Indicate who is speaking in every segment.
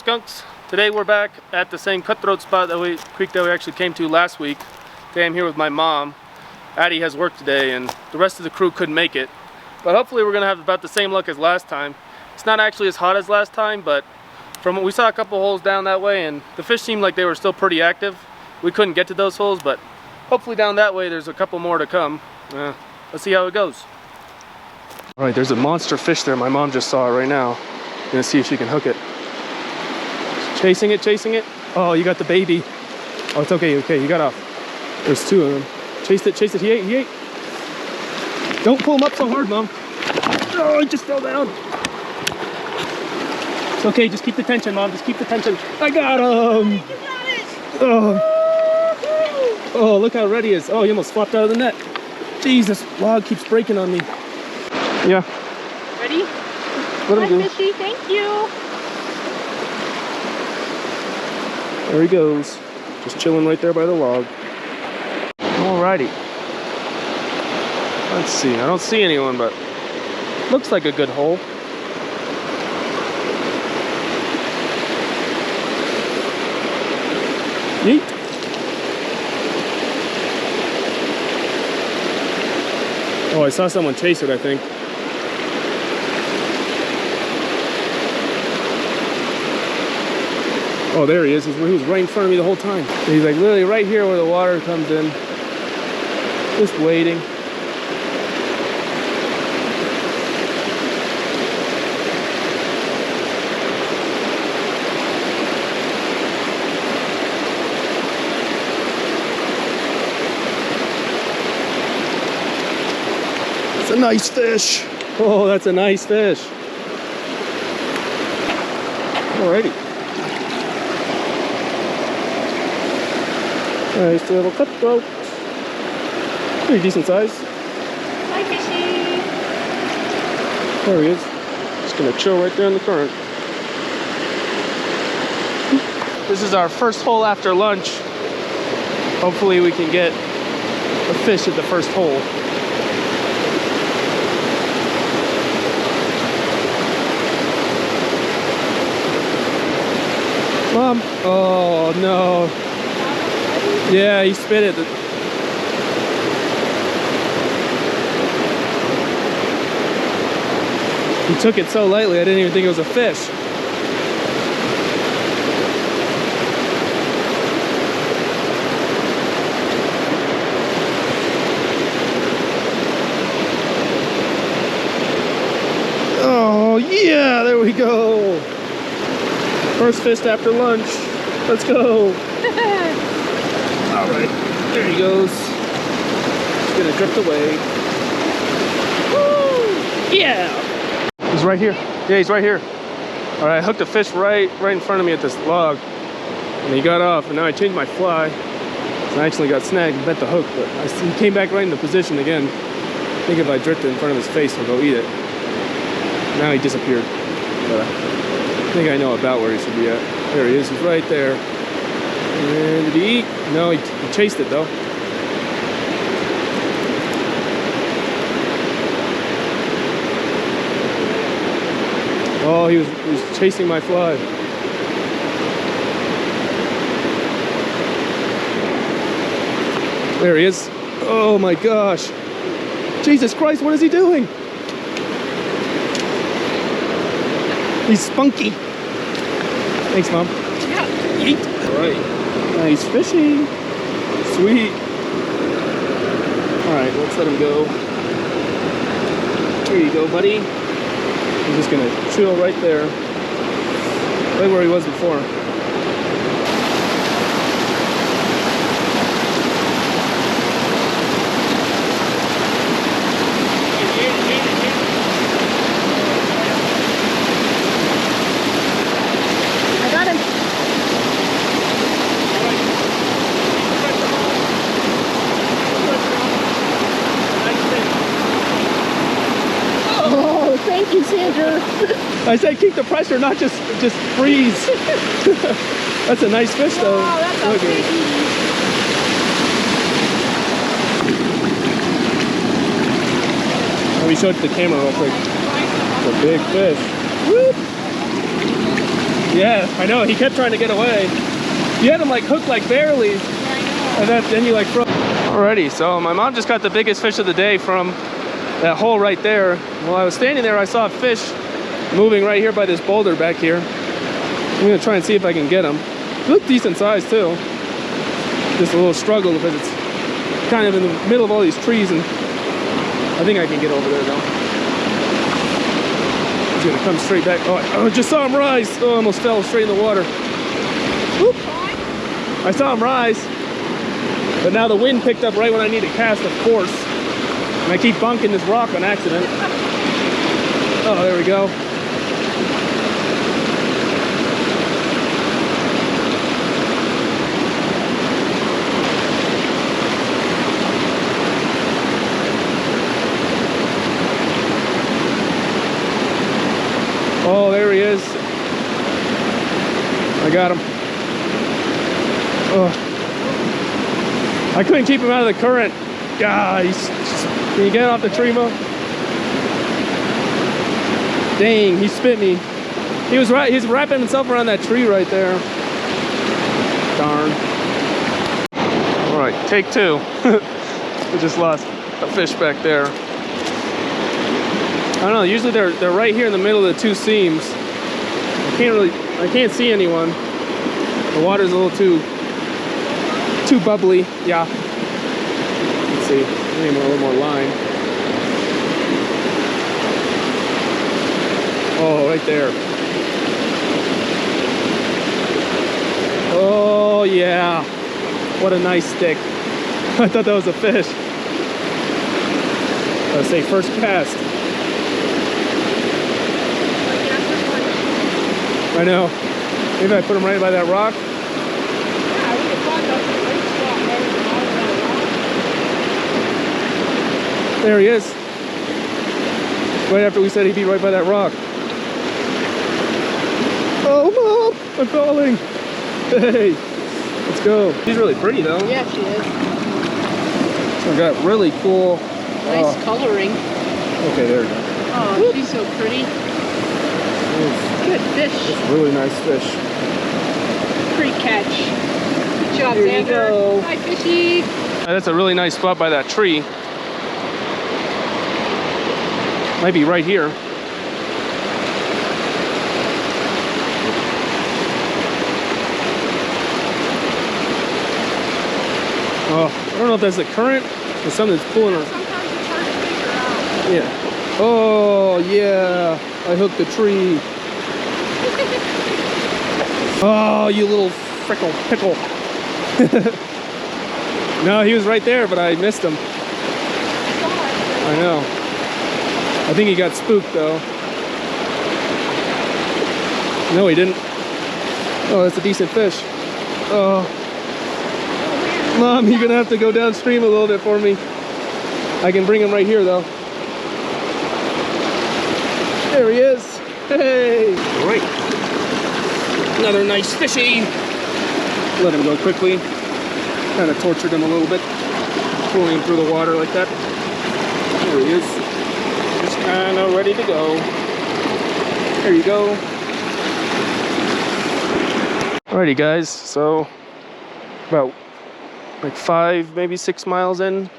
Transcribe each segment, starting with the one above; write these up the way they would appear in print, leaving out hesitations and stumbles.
Speaker 1: Skunks? Today we're back at the same cutthroat spot creek that we actually came to last week. Today I'm here with my mom. Addy has work today and the rest of the crew couldn't make it. But hopefully we're gonna have about the same luck as last time. It's not actually as hot as last time, but we saw a couple holes down that way and the fish seemed like they were still pretty active. We couldn't get to those holes, but hopefully down that way there's a couple more to come. Let's see how it goes. All right, there's a monster fish there. My mom just saw it right now. Gonna see if she can hook it. Chasing it, chasing it. Oh, you got the baby. Oh, it's okay, okay, you got off. There's two of them. Chase it, he ate, he ate. Don't pull him up so hard, Mom. Oh, he just fell down. It's okay, just keep the tension, Mom, just keep the tension. I got him. You got it. Oh. Oh, look how red he is. Oh, he almost flopped out of the net. Jeez, this log keeps breaking on me. Yeah.
Speaker 2: Ready?
Speaker 1: Let him go.
Speaker 2: Fishy, thank you.
Speaker 1: There he goes. Just chilling right there by the log. Alrighty. Let's see. I don't see anyone, but looks like a good hole. Yeet. Oh, I saw someone chase it, I think. Oh, there he is. He was right in front of me the whole time. He's like literally right here where the water comes in. Just waiting. It's a nice fish. Oh, that's a nice fish. Alrighty. Nice little cutthroat. Pretty decent size.
Speaker 2: Hi, fishy.
Speaker 1: There he is. Just gonna chill right there in the current. This is our first hole after lunch. Hopefully we can get a fish at the first hole. Mom. Oh no. Yeah, he spit it. He took it so lightly, I didn't even think it was a fish. Oh, yeah, there we go. First fish after lunch. Let's go. All right, there he goes. He's gonna drift away. Woo! Yeah! He's right here. Yeah, he's right here. All right, I hooked a fish right in front of me at this log. And he got off, and now I changed my fly. So I actually got snagged and bent the hook, but he came back right in the position again. I think if I drifted in front of his face, he'll go eat it. Now he disappeared. But I think I know about where he should be at. There he is, he's right there. And did he eat? No, he chased it though. Oh, he was chasing my fly. There he is. Oh my gosh. Jesus Christ, what is he doing? He's spunky. Thanks, Mom.
Speaker 2: Yeah.
Speaker 1: Yeet. All right. Nice fishing. Sweet. All right, let's let him go. Here you go, buddy. I'm just gonna chill right there. Right where he was before.
Speaker 2: I got him. Oh, thank you, Sandra.
Speaker 1: I said keep the pressure, not just freeze. That's a nice fish though.
Speaker 2: Oh, that's a biggie.
Speaker 1: Let me show it to the camera real quick. It's a big fish. Whoop. Yeah, I know. He kept trying to get away. You had him like hooked like barely.
Speaker 2: Yeah, I
Speaker 1: And then you like throw. Alrighty, so my mom just got the biggest fish of the day from that hole right there. While I was standing there, I saw a fish moving right here by this boulder back here. I'm gonna try and see if I can get him. He looked decent size too. Just a little struggle because it's kind of in the middle of all these trees, and I think I can get over there though. He's gonna come straight back. Oh, I just saw him rise. Oh, I almost fell straight in the water. Whoop. I saw him rise. But now the wind picked up right when I need to cast, of course. And I keep bunking this rock on accident. Oh, there we go. Oh, there he is. I got him. Oh. I couldn't keep him out of the current. God, can you get off the tree, Mo? Dang, he spit me. He's wrapping himself around that tree right there. Darn. All right, take two. We just lost a fish back there. I don't know, usually they're right here in the middle of the two seams. I can't see anyone. The water's a little too bubbly. Yeah. Let's see. I need a little more line. Oh, right there. Oh yeah. What a nice stick. I thought that was a fish. Let's say first cast. I know. Maybe I put him right by that rock. There he is. Right after we said he'd be right by that rock. Oh, Mom! I'm falling! Hey! Let's go. She's really pretty, though.
Speaker 2: Yeah, she is.
Speaker 1: So I got really cool...
Speaker 2: Nice coloring.
Speaker 1: Okay, there we go.
Speaker 2: Oh, she's so pretty. Good fish.
Speaker 1: Really nice fish.
Speaker 2: Great catch. Good job,
Speaker 1: Here you
Speaker 2: Xander.
Speaker 1: go.
Speaker 2: Hi, fishy.
Speaker 1: That's a really nice spot by that tree. Might be right here. Oh, I don't know if that's the current or something that's pulling her.
Speaker 2: Sometimes it's hard to figure out.
Speaker 1: Yeah. Oh, yeah. I hooked the tree. Oh, you little frickle pickle. No, he was right there, but I missed him. I know. I think he got spooked, though. No, he didn't. Oh, that's a decent fish. Oh. Mom, you're going to have to go downstream a little bit for me. I can bring him right here, though. There he is. Hey. All right. Another nice fishy. Let him go quickly. Kind of tortured him a little bit. Pulling him through the water like that. There he is. Just kind of ready to go. There you go. Alrighty guys, so about like 5, maybe 6 miles in,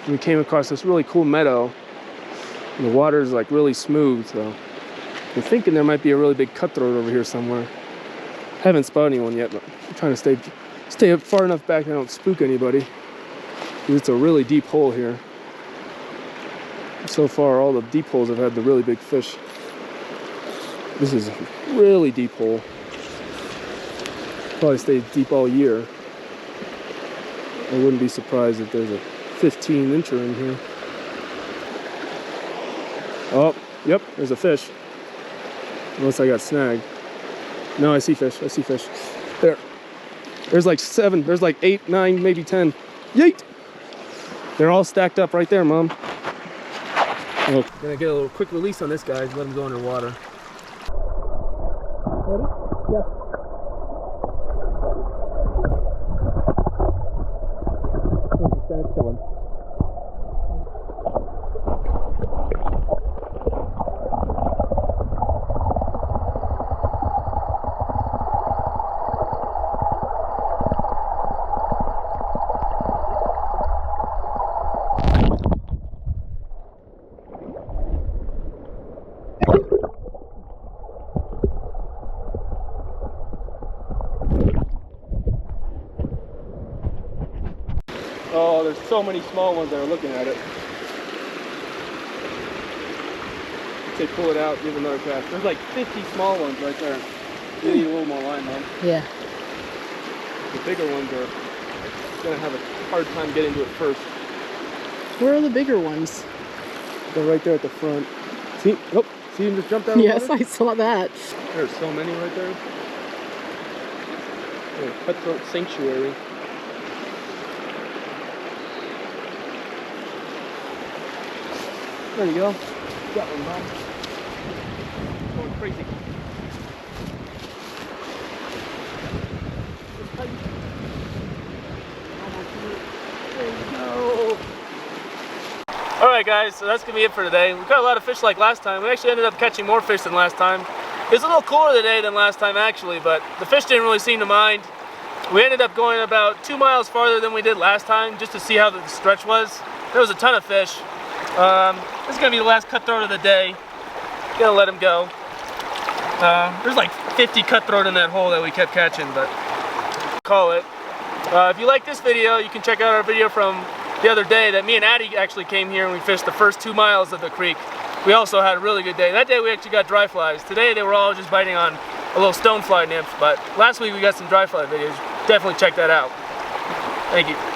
Speaker 1: we came across this really cool meadow. And the water is like really smooth, so I'm thinking there might be a really big cutthroat over here somewhere. Haven't spotted anyone yet, but I'm trying to stay up far enough back that I don't spook anybody. It's a really deep hole here. So far, all the deep holes have had the really big fish. This is a really deep hole. Probably stays deep all year. I wouldn't be surprised if there's a 15-incher in here. Oh, yep, there's a fish. Unless I got snagged. No, I see fish. I see fish. There. There's like 7. There's like 8, 9, maybe 10. Yeet! They're all stacked up right there, Mom. Oh, gonna get a little quick release on this guy. Let him go underwater. Ready? Yeah. Oh, there's so many small ones that are looking at it. Let's say pull it out, give it another cast. There's like 50 small ones right there. You need a little more line though.
Speaker 2: Yeah.
Speaker 1: The bigger ones are gonna have a hard time getting to it first.
Speaker 2: Where are the bigger ones?
Speaker 1: They're right there at the front. See? Nope. See him just jump out of the
Speaker 2: Yes,
Speaker 1: water?
Speaker 2: I saw that.
Speaker 1: There's so many right there. Oh, cutthroat sanctuary. There you go. Got one, Mom. Going crazy. There you go. Alright guys, so that's going to be it for today. We caught a lot of fish like last time. We actually ended up catching more fish than last time. It was a little cooler today than last time actually, but the fish didn't really seem to mind. We ended up going about 2 miles farther than we did last time just to see how the stretch was. There was a ton of fish. This is going to be the last cutthroat of the day. Gonna let him go. There's like 50 cutthroat in that hole that we kept catching, but call it. If you like this video, you can check out our video from the other day that me and Addy actually came here and we fished the first 2 miles of the creek. We also had a really good day. That day we actually got dry flies. Today they were all just biting on a little stonefly nymph, but last week we got some dry fly videos. Definitely check that out. Thank you.